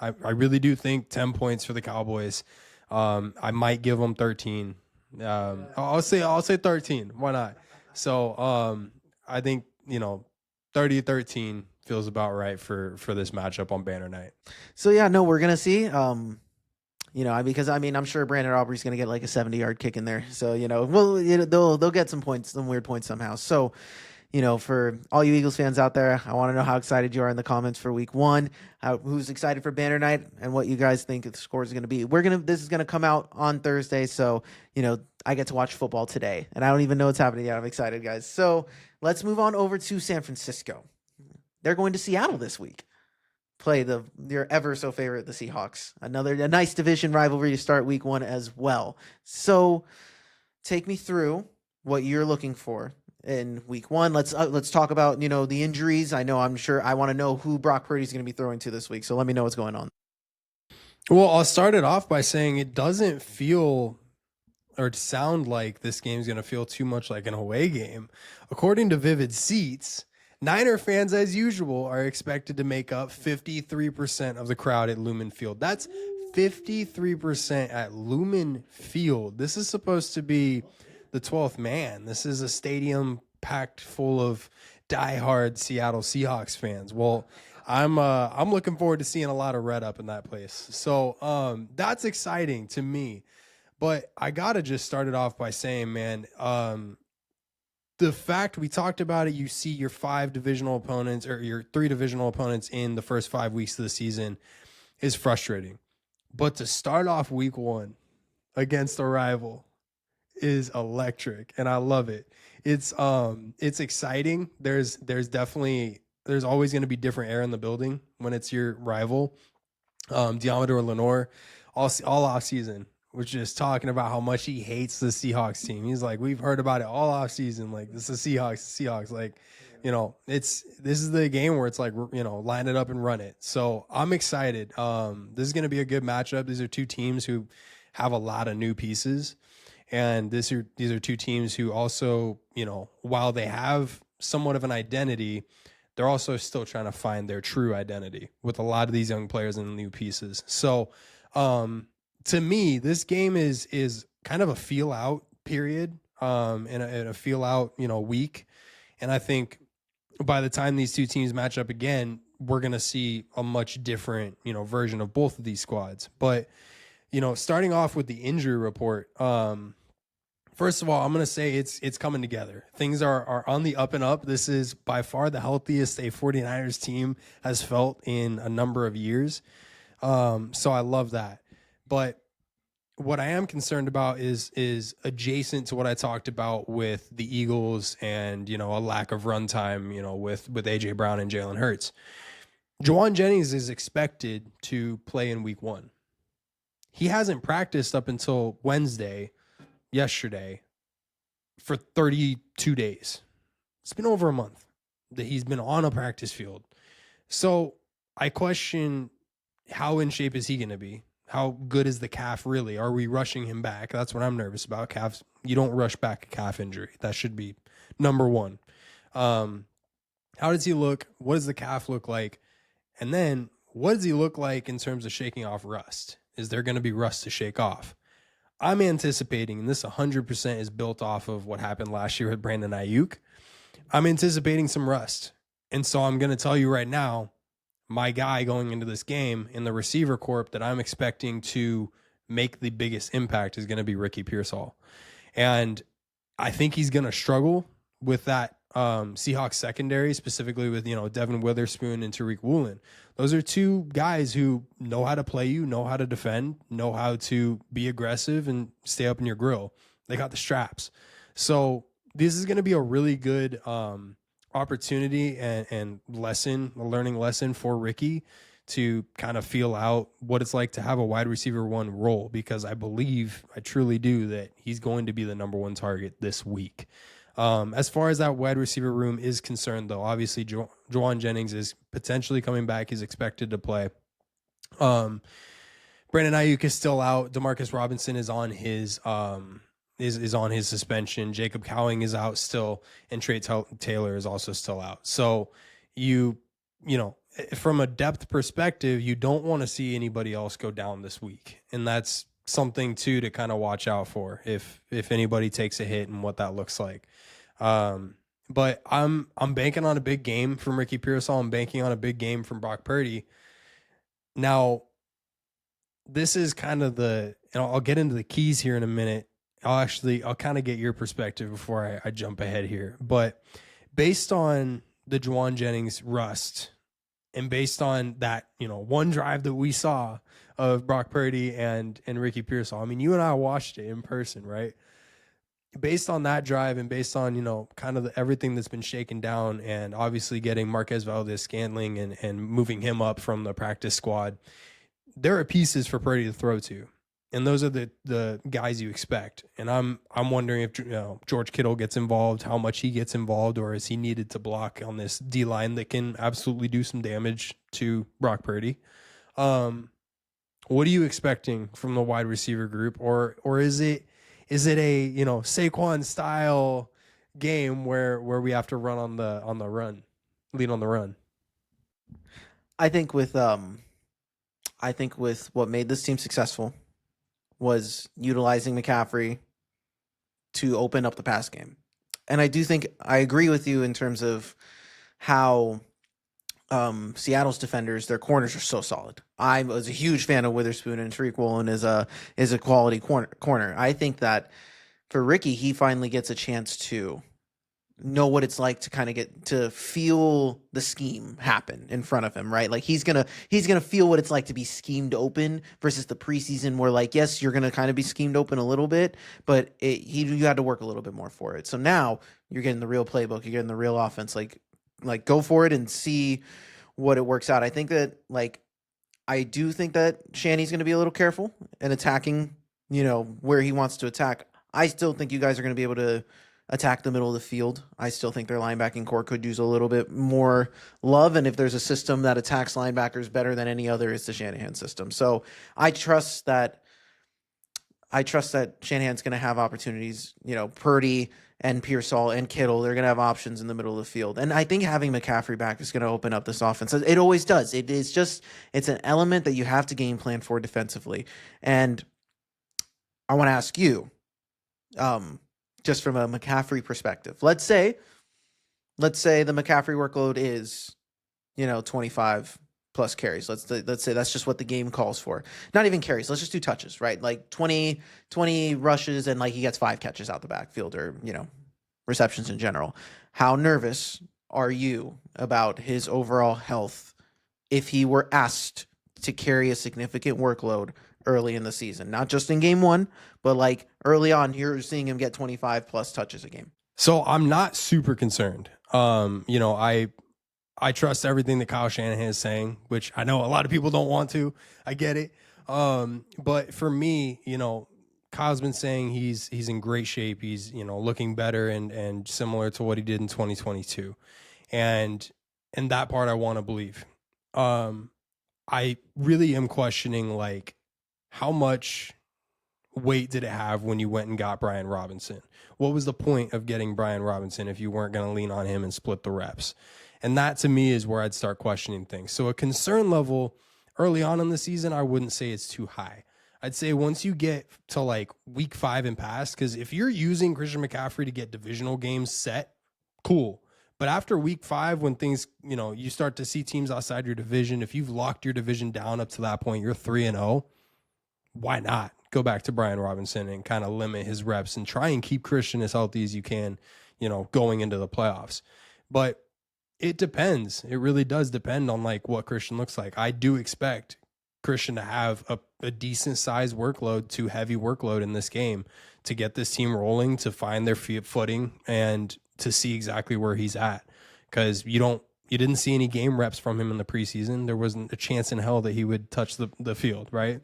I really do think 10 points for the Cowboys. I might give them 13. I'll say 13. Why not? So I think 30-13 feels about right for this matchup on Banner Night. So yeah, no, we're gonna see. Because I'm sure Brandon Aubrey's gonna get a 70-yard kick in there. So they'll get some points, some weird points somehow. So for all you Eagles fans out there, I want to know how excited you are in the comments for week 1, who's excited for Banner Night, and what you guys think the score is going to be. This is going to come out on Thursday, so, I get to watch football today, and I don't even know what's happening yet. I'm excited, guys. So let's move on over to San Francisco. They're going to Seattle this week. Play your ever so favorite, the Seahawks. A nice division rivalry to start week 1 as well. So take me through what you're looking for in week 1. Let's talk about, the injuries. I want to know who Brock Purdy is going to be throwing to this week. So let me know what's going on. Well, I'll start it off by saying it doesn't feel or sound like this game is going to feel too much like an away game. According to Vivid Seats, Niner fans, as usual, are expected to make up 53% of the crowd at Lumen Field. That's 53% at Lumen Field. This is supposed to be the 12th man. This is a stadium packed full of diehard Seattle Seahawks fans. Well, I'm looking forward to seeing a lot of red up in that place. So that's exciting to me. But I gotta just start it off by saying, man, the fact we talked about it, you see your 5 divisional opponents or your 3 divisional opponents in the first 5 weeks of the season is frustrating. But to start off week 1 against a rival is electric, and I love it. It's exciting. There's always going to be different air in the building when it's your rival. Diamador Lenore all off season was just talking about how much he hates the Seahawks team. He's like, we've heard about it all off season. This is Seahawks. This is the game where it's line it up and run it. So I'm excited. This is going to be a good matchup. These are 2 teams who have a lot of new pieces. And these are two teams who also, while they have somewhat of an identity, they're also still trying to find their true identity with a lot of these young players and new pieces. So to me, this game is kind of a feel out period, and a feel out, week. And I think by the time these two teams match up again, we're going to see a much different, version of both of these squads. But, starting off with the injury report, first of all, I'm going to say it's coming together. Things are on the up and up. This is by far the healthiest a 49ers team has felt in a number of years. So I love that. But what I am concerned about is adjacent to what I talked about with the Eagles and, a lack of run time, with A.J. Brown and Jalen Hurts. Juwan Jennings is expected to play in week 1. He hasn't practiced up until yesterday, for 32 days. It's been over a month that he's been on a practice field. So I question, how in shape is he going to be? How good is the calf really? Are we rushing him back? That's what I'm nervous about. Calves, you don't rush back a calf injury. That should be number one. How does he look? What does the calf look like? And then what does he look like in terms of shaking off rust? Is there going to be rust to shake off? I'm anticipating, and this 100% is built off of what happened last year with Brandon Ayuk, I'm anticipating some rust. And so I'm going to tell you right now, my guy going into this game in the receiver corp that I'm expecting to make the biggest impact is going to be Ricky Pearsall. And I think he's going to struggle with that Seahawks secondary, specifically with, Devin Witherspoon and Tariq Woolen. Those are two guys who know how to play you, know how to defend, know how to be aggressive and stay up in your grill. They got the straps. So this is going to be a really good opportunity and a learning lesson for Ricky to kind of feel out what it's like to have a wide receiver 1 role, because I truly do that he's going to be the number 1 target this week. As far as that wide receiver room is concerned, though, obviously Juwan Jennings is potentially coming back. He's expected to play. Brandon Ayuk is still out. Demarcus Robinson is on his is on his suspension. Jacob Cowing is out still, and Trey Taylor is also still out. So from a depth perspective, you don't want to see anybody else go down this week, and that's something too to kind of watch out for if anybody takes a hit and what that looks like. But I'm banking on a big game from Ricky Pearsall. I'm banking on a big game from Brock Purdy. Now, this is kind of and I'll get into the keys here in a minute. I'll kind of get your perspective before I jump ahead here. But based on the Juwan Jennings rust, and based on that, one drive that we saw of Brock Purdy and Ricky Pearsall, I mean, you and I watched it in person, right? Based on that drive and based on, kind of everything that's been shaken down, and obviously getting Marquez Valdez-Scantling and moving him up from the practice squad, there are pieces for Purdy to throw to. And those are the guys you expect. And I'm wondering if George Kittle gets involved, how much he gets involved, or is he needed to block on this D-line that can absolutely do some damage to Brock Purdy. What are you expecting from the wide receiver group, or is it a Saquon style game where we have to run on the run, lead on the run? I think with what made this team successful was utilizing McCaffrey to open up the pass game. And I do think I agree with you in terms of how Seattle's defenders, their corners are so solid. I was a huge fan of Witherspoon, and Tariq Woolen is a quality corner. I think that for Ricky, he finally gets a chance to know what it's like to kind of get to feel the scheme happen in front of him, right? Like he's gonna feel what it's like to be schemed open versus the preseason where, like, yes, you're gonna kind of be schemed open a little bit, but you had to work a little bit more for it. So now you're getting the real playbook, you're getting the real offense. Like go for it and see what it works out. I think that I do think that Shanny's gonna be a little careful in attacking, where he wants to attack. I still think you guys are gonna be able to attack the middle of the field. I still think their linebacking core could use a little bit more love. And if there's a system that attacks linebackers better than any other, it's the Shanahan system. So I trust that I trust that Shanahan's going to have opportunities. Purdy and Pearsall and Kittle, they're going to have options in the middle of the field. And I think having McCaffrey back is going to open up this offense. It always does. It's an element that you have to game plan for defensively. And I want to ask you, just from a McCaffrey perspective, let's say the McCaffrey workload is, 25 plus carries. Let's say that's just what the game calls for. Not even carries. Let's just do touches, right? Like 20 rushes and like he gets 5 catches out the backfield, or, receptions in general. How nervous are you about his overall health if he were asked to carry a significant workload early in the season? Not just in game 1, but like early on, you're seeing him get 25 plus touches a game. So I'm not super concerned. I trust everything that Kyle Shanahan is saying, which I know a lot of people don't want to. I get it. But for me, Kyle's been saying he's in great shape. He's, looking better and similar to what he did in 2022. And that part I want to believe. I really am questioning, like, how much weight did it have when you went and got Brian Robinson? What was the point of getting Brian Robinson if you weren't going to lean on him and split the reps? And that, to me, is where I'd start questioning things. So a concern level early on in the season, I wouldn't say it's too high. I'd say once you get to like week 5 and past, because if you're using Christian McCaffrey to get divisional games set, cool. But after week 5, when things, you start to see teams outside your division, if you've locked your division down up to that point, you're 3-0, why not go back to Brian Robinson and kind of limit his reps and try and keep Christian as healthy as you can, going into the playoffs. But it depends. It really does depend on like what Christian looks like. I do expect Christian to have a decent sized workload to heavy workload in this game to get this team rolling, to find their footing, and to see exactly where he's at. Because you didn't see any game reps from him in the preseason. There wasn't a chance in hell that he would touch the field, right?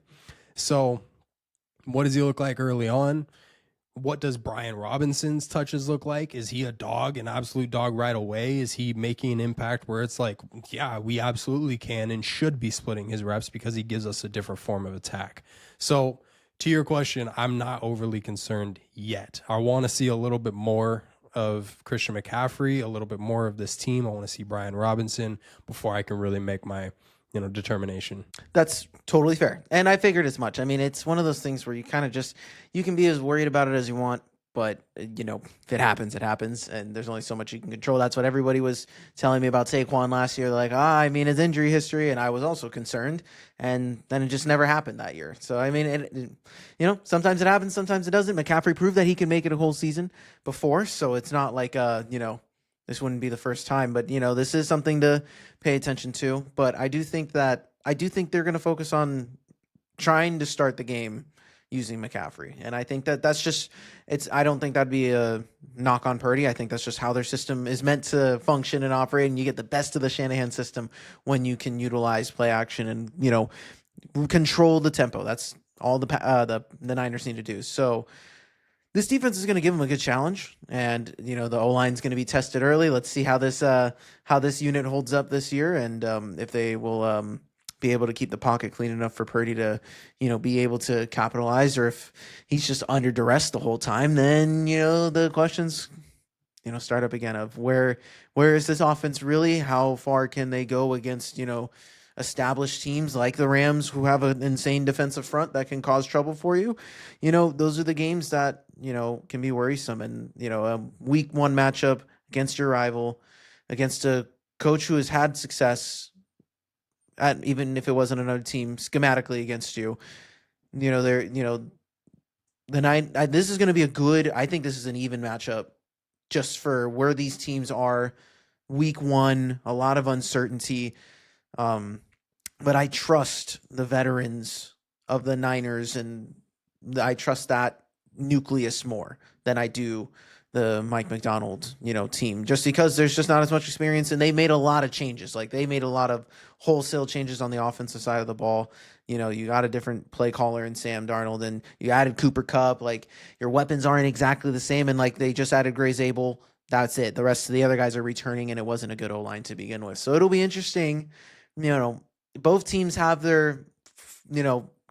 So what does he look like early on? What does Brian Robinson's touches look like? Is he a dog, an absolute dog right away? Is he making an impact where it's like, yeah, we absolutely can and should be splitting his reps because he gives us a different form of attack? So to your question, I'm not overly concerned yet. I want to see a little bit more of Christian McCaffrey, a little bit more of this team. I want to see Brian Robinson before I can really make my determination. That's totally fair. And I figured as much. I mean, it's one of those things where you kind of you can be as worried about it as you want, but if it happens, it happens. And there's only so much you can control. That's what everybody was telling me about Saquon last year. They're like, his injury history. And I was also concerned. And then it just never happened that year. So, I mean, sometimes it happens, sometimes it doesn't. McCaffrey proved that he can make it a whole season before. So it's not like, this wouldn't be the first time, but this is something to pay attention to. But I do think they're going to focus on trying to start the game using McCaffrey, and I think that's just I don't think that'd be a knock on Purdy. I think that's just how their system is meant to function and operate, and you get the best of the Shanahan system when you can utilize play action and control the tempo. That's all the Niners need to do. So. This defense is going to give them a good challenge, and the O-line is going to be tested early. Let's see how this unit holds up this year, and if they will be able to keep the pocket clean enough for Purdy to be able to capitalize, or if he's just under duress the whole time. Then the questions start up again of where is this offense really? How far can they go against established teams like the Rams, who have an insane defensive front that can cause trouble for you? Those are the games that can be worrisome. And a week 1 matchup against your rival, against a coach who has had success at, even if it wasn't another team, schematically against you, this is going to be a good. I think this is an even matchup, just for where these teams are. Week 1, a lot of uncertainty. But I trust the veterans of the Niners, and I trust that nucleus more than I do the Mike McDonald, team, just because there's just not as much experience, and they made a lot of changes. Like, they made a lot of wholesale changes on the offensive side of the ball. You got a different play caller in Sam Darnold, and you added Cooper Kupp. Like, your weapons aren't exactly the same, and like, they just added Gray's Abel. That's it. The rest of the other guys are returning, and it wasn't a good O-line to begin with. So it'll be interesting. Both teams have their,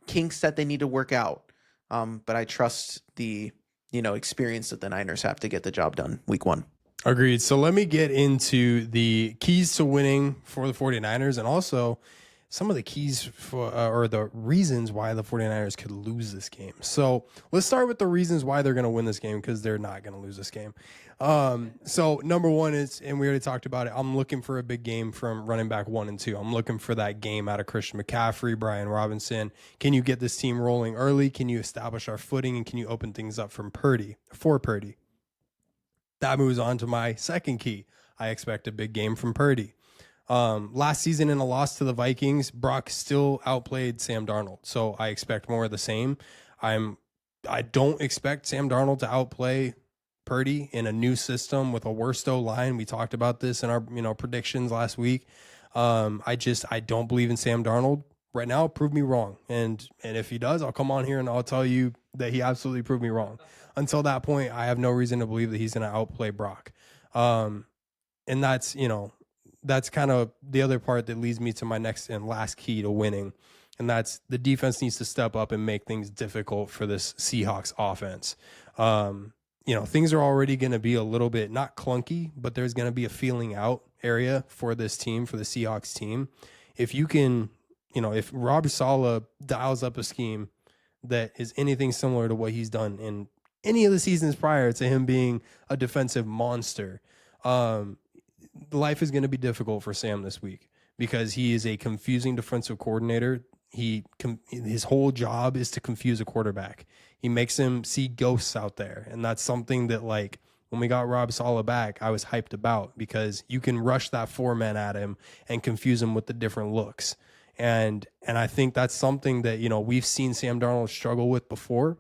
kinks that they need to work out. But I trust the, experience that the Niners have to get the job done week 1. Agreed. So let me get into the keys to winning for the 49ers and also some of the keys for, or the reasons why the 49ers could lose this game. So let's start with the reasons why they're going to win this game, because they're not going to lose this game. So number one is, and we already talked about it, I'm looking for a big game from running back 1 and 2. I'm looking for that game out of Christian McCaffrey, Brian Robinson. Can you get this team rolling early? Can you establish our footing? And can you open things up for Purdy? That moves on to my second key. I expect a big game from Purdy. Last season in a loss to the Vikings, Brock still outplayed Sam Darnold. So I expect more of the same. I don't expect Sam Darnold to outplay Purdy in a new system with a worse O-line. We talked about this in our predictions last week. I don't believe in Sam Darnold right now. Prove me wrong. And if he does, I'll come on here and I'll tell you that he absolutely proved me wrong. Until that point, I have no reason to believe that he's going to outplay Brock. And that's kind of the other part that leads me to my next and last key to winning. And that's the defense needs to step up and make things difficult for this Seahawks offense. Things are already going to be a little bit not clunky, but there's going to be a feeling out area for this team, for the Seahawks team. If you can, if Rob Saleh dials up a scheme that is anything similar to what he's done in any of the seasons prior to him being a defensive monster, life is going to be difficult for Sam this week because he is a confusing defensive coordinator. His whole job is to confuse a quarterback. He makes him see ghosts out there. And that's something that, like, when we got Rob Saleh back, I was hyped about because you can rush that 4-man at him and confuse him with the different looks. And I think that's something that, we've seen Sam Darnold struggle with before.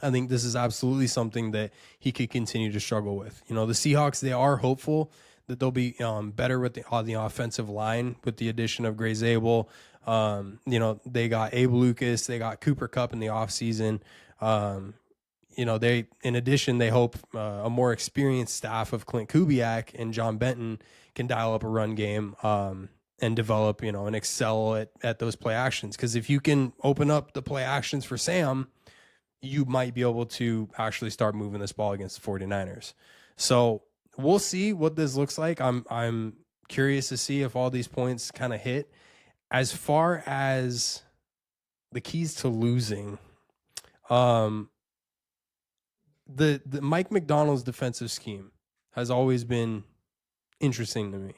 I think this is absolutely something that he could continue to struggle with. The Seahawks, they are hopeful that they'll be better with the offensive line with the addition of Gray Zabel. They got Abe Lucas, they got Cooper Kupp in the offseason. In addition, they hope a more experienced staff of Clint Kubiak and John Benton can dial up a run game and develop, and excel at those play actions. Because if you can open up the play actions for Sam, you might be able to actually start moving this ball against the 49ers. So we'll see what this looks like. I'm curious to see if all these points kind of hit. As far as the keys to losing, the Mike Macdonald's defensive scheme has always been interesting to me,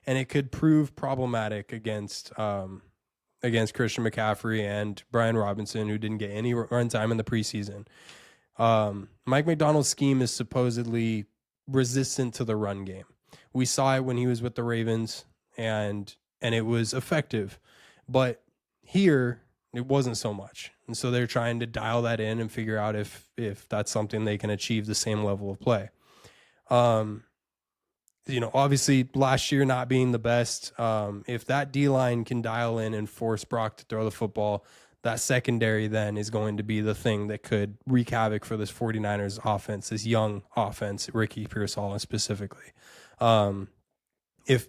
and it could prove problematic against Christian McCaffrey and Brian Robinson, who didn't get any run time in the preseason. Mike Macdonald's scheme is supposedly resistant to the run game. We saw it when he was with the Ravens, and it was effective. But here, it wasn't so much. And so they're trying to dial that in and figure out if that's something they can achieve the same level of play. Obviously last year not being the best, if that D-line can dial in and force Brock to throw the football, that secondary then is going to be the thing that could wreak havoc for this 49ers offense, this young offense, Ricky Pearsall specifically. If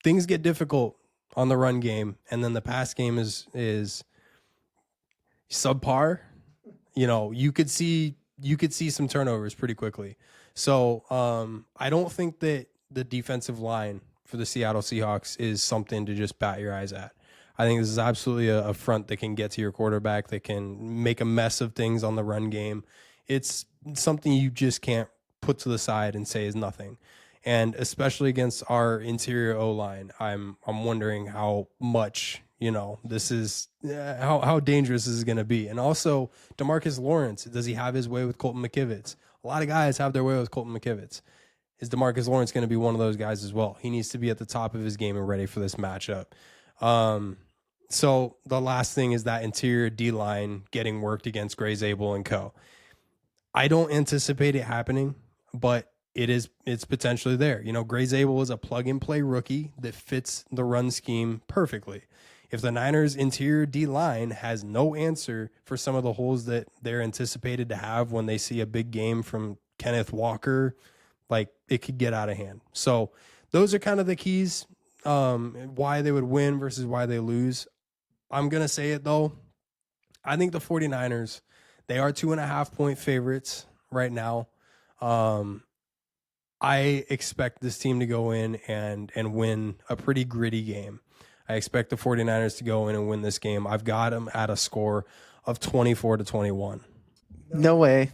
things get difficult on the run game and then the pass game is subpar, you could see some turnovers pretty quickly. So I don't think that the defensive line for the Seattle Seahawks is something to just bat your eyes at. I think this is absolutely a front that can get to your quarterback, that can make a mess of things on the run game. It's something you just can't put to the side and say is nothing. And especially against our interior O-line, I'm wondering how much, this is how dangerous this is going to be. And also DeMarcus Lawrence, does he have his way with Colton McKivitz? A lot of guys have their way with Colton McKivitz. Is DeMarcus Lawrence going to be one of those guys as well? He needs to be at the top of his game and ready for this matchup. So the last thing is that interior D-line getting worked against Gray Zabel and co. I don't anticipate it happening, but it's potentially there. Gray Zabel is a plug-and-play rookie that fits the run scheme perfectly. If the Niners' interior D-line has no answer for some of the holes that they're anticipated to have when they see a big game from Kenneth Walker, it could get out of hand. So those are kind of the keys, why they would win versus why they lose. I'm going to say it, though. I think the 49ers, They are 2.5-point favorites right now. I expect this team to go in and win a pretty gritty game. I expect the 49ers to go in and win this game. I've got them at a score of 24-21. No way.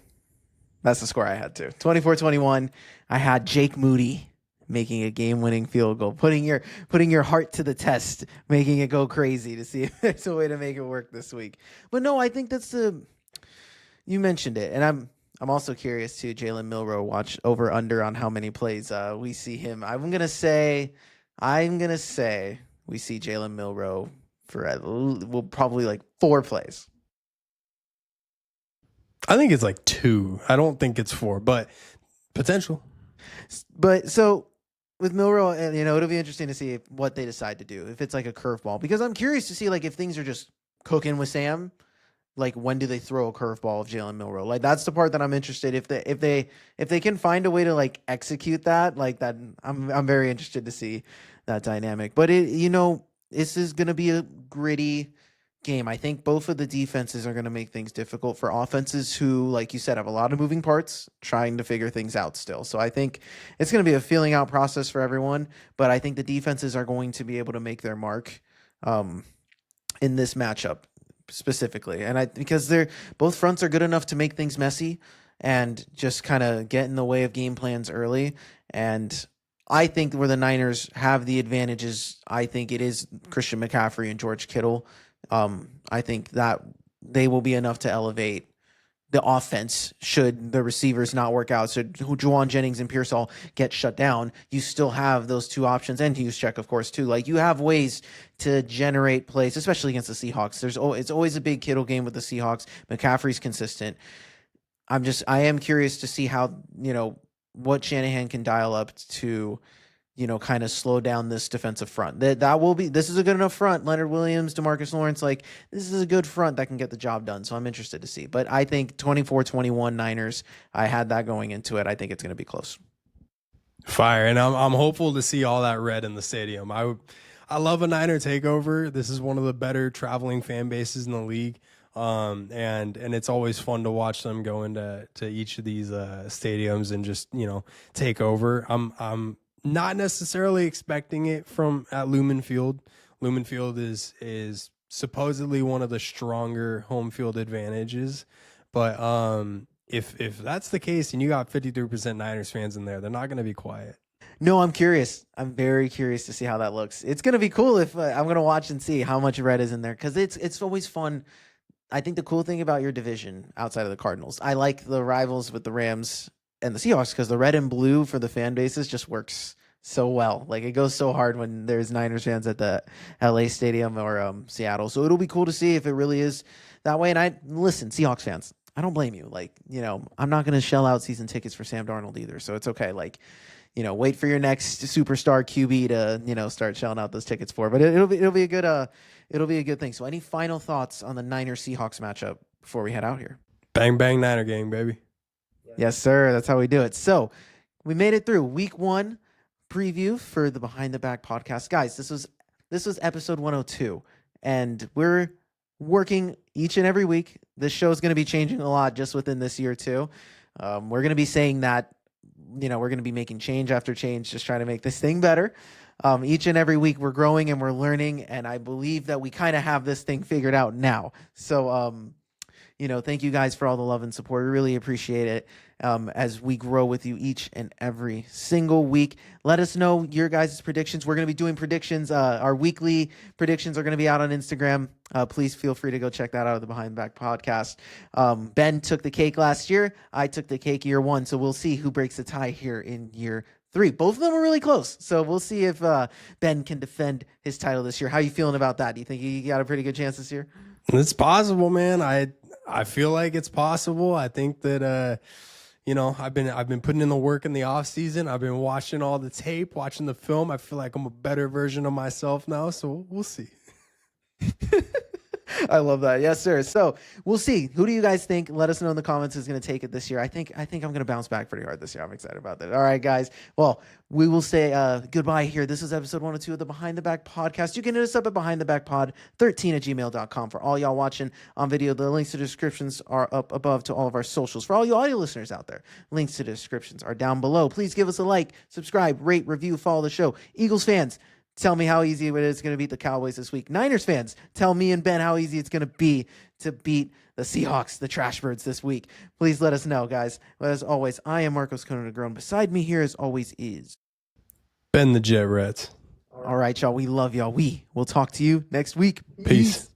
That's the score I had too. 24-21. I had Jake Moody making a game-winning field goal, putting your heart to the test, making it go crazy to see if there's a way to make it work this week. But no, I think that's you mentioned it, and I'm also curious too. Jalen Milroe, watch over under on how many plays we see him. I'm gonna say we see Jalen Milroe for probably like 4 plays. I think it's like 2. I don't think it's 4, but potential. But so with Milroe, and it'll be interesting to see what they decide to do, if it's like a curveball, because I'm curious to see like if things are just cooking with Sam, like when do they throw a curveball of Jalen Milroe? Like that's the part that I'm interested. If they can find a way to like execute that, like that, I'm very interested to see that dynamic. But this is going to be a gritty game. I think both of the defenses are going to make things difficult for offenses who, like you said, have a lot of moving parts trying to figure things out still. So I think it's going to be a feeling out process for everyone, but I think the defenses are going to be able to make their mark in this matchup specifically. And because both fronts are good enough to make things messy and just kind of get in the way of game plans early. And I think where the Niners have the advantages, I think it is Christian McCaffrey and George Kittle. I think that they will be enough to elevate the offense should the receivers not work out. So Juwan Jennings and Pearsall get shut down. You still have those 2 options, and Juszczyk, of course, too. Like you have ways to generate plays, especially against the Seahawks. It's always a big Kittle game with the Seahawks. McCaffrey's consistent. I am curious to see how, what Shanahan can dial up to, kind of slow down this defensive front. This is a good enough front. Leonard Williams, DeMarcus Lawrence, like this is a good front that can get the job done. So I'm interested to see. But I think 24-21 Niners, I had that going into it. I think it's going to be close. Fire. And I'm hopeful to see all that red in the stadium. I love a Niner takeover. This is one of the better traveling fan bases in the league. And it's always fun to watch them go into each of these stadiums and just, take over. I'm not necessarily expecting it at Lumen Field. Lumen Field is supposedly one of the stronger home field advantages, but if that's the case and you got 53% Niners fans in there, they're not going to be quiet. No, I'm curious. I'm very curious to see how that looks. It's going to be cool if I'm going to watch and see how much red is in there, because it's always fun. I think the cool thing about your division outside of the Cardinals, I like the rivals with the Rams and the Seahawks because the red and blue for the fan bases just works so well. Like it goes so hard when there's Niners fans at the LA Stadium or Seattle. So it'll be cool to see if it really is that way. And listen, Seahawks fans, I don't blame you. Like, I'm not going to shell out season tickets for Sam Darnold either. So it's okay. Like, wait for your next superstar QB to, start shelling out those tickets for. But it'll be a good thing. So any final thoughts on the Niners Seahawks matchup before we head out here? Bang, bang, Niner gang, baby. Yes, sir. That's how we do it. So we made it through week 1 preview for the Behind the Back podcast. Guys, this was episode 102, and we're working each and every week. This show is going to be changing a lot just within this year too. We're going to be saying that, we're going to be making change after change, just trying to make this thing better. Each and every week we're growing and we're learning, and I believe that we kind of have this thing figured out now. So, thank you guys for all the love and support. We really appreciate it as we grow with you each and every single week. Let us know your guys' predictions. We're going to be doing predictions. Our weekly predictions are going to be out on Instagram. Please feel free to go check that out at the Behind the Back podcast. Ben took the cake last year. I took the cake year 1. So we'll see who breaks the tie here in year 3. Both of them are really close. So we'll see if Ben can defend his title this year. How are you feeling about that? Do you think you got a pretty good chance this year? It's possible, man. I feel like it's possible. I think that I've been putting in the work in the off season. I've been watching all the tape, watching the film. I feel like I'm a better version of myself now, so we'll see. I love that. Yes, sir. So we'll see. Who do you guys think? Let us know in the comments who's going to take it this year. I think I'm going to bounce back pretty hard this year. I'm excited about that. All right, guys. Well, we will say goodbye here. This is episode 102 of the Behind the Back podcast. You can hit us up at behindthebackpod13@gmail.com. For all y'all watching on video, the links to the descriptions are up above to all of our socials. For all you audio listeners out there, links to the descriptions are down below. Please give us a like, subscribe, rate, review, follow the show. Eagles fans, tell me how easy it is going to beat the Cowboys this week. Niners fans, tell me and Ben how easy it's going to be to beat the Seahawks, the Trashbirds, this week. Please let us know, guys. As always, I am Marcos Conan. Beside me here, as always, is Ben the Jet Rats. All right, y'all. We love y'all. We will talk to you next week. Peace.